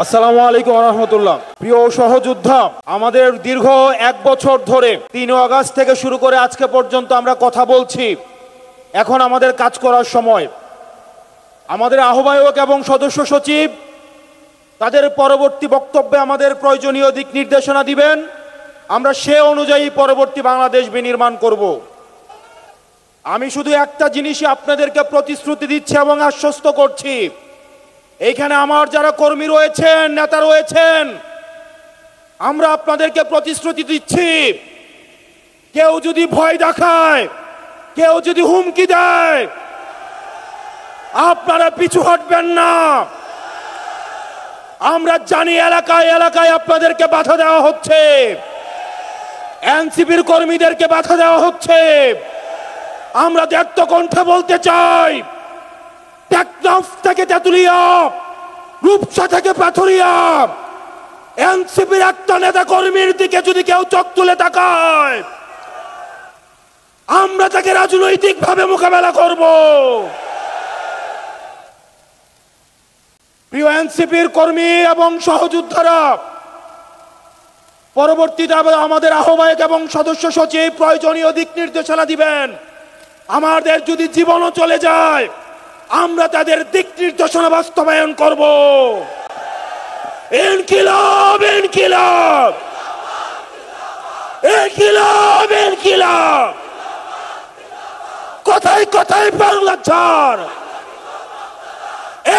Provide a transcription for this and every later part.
আসসালামু আলাইকুম ওয়া রাহমাতুল্লাহ। প্রিয় সহযোদ্ধা, আমাদের দীর্ঘ 1 বছর ধরে 3 আগস্ট থেকে শুরু করে আজকে পর্যন্ত আমরা কথা বলছি। এখন আমাদের কাজ করার সময়। আমাদের আহ্বায়ক এবং সদস্য সচিব তাদের পরবর্তী বক্তব্যে আমাদের প্রয়োজনীয় দিক নির্দেশনা দিবেন। আমরা সে অনুযায়ী পরবর্তী বাংলাদেশ বিনির্মাণ করব। আমি শুধু একটা জিনিসই আপনাদেরকে প্রতিশ্রুতি দিচ্ছি এবং আশ্বস্ত করছি, এইখানে আমার যারা কর্মী রয়েছেন, নেতা রয়েছেন, আমরা আপনাদেরকে প্রতিশ্রুতি দিচ্ছি, কেউ যদি ভয় দেখায়, কেউ যদি হুমকি দেয়, আপনারা পিছু হটবেন না। আমরা জানি এলাকায় এলাকায় আপনাদেরকে বাধা দেওয়া হচ্ছে, এনসিপির কর্মীদেরকে বাধা দেওয়া হচ্ছে। আমরা দ্ব্যর্থ কণ্ঠে বলতে চাই, টেকনাফ থেকে তেতুলিয়া, রূপসা থেকে পাথুরিয়া, এনসিপির একটা নেতা কর্মীর দিকে যদি কেউ চোখ তুলে তাকায়, আমরা তাকে রাজনৈতিকভাবে মোকাবেলা করব। প্রিয় এনসিপির কর্মী এবং সহযোদ্ধারা, পরবর্তীতে আমাদের আহ্বায়ক এবং সদস্য সচিব প্রয়োজনীয় দিক নির্দেশনা দিবেন। আমাদের যদি জীবনও চলে যায়, আমরা তাদের দিক নির্দেশনা বাস্তবায়ন করব। ইনকিলাব ইনকিলাব ইনকিলাব ইনকিলাব, কথায় কথায় বাংলা ছাড়।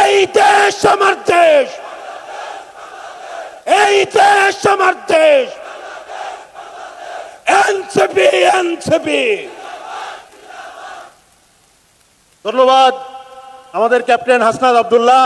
এই দেশ আমার দেশ, এই দেশ আমার দেশ। NCP NCP. ধন্যবাদ আমাদের ক্যাপ্টেন হাসনাত আব্দুল্লাহ।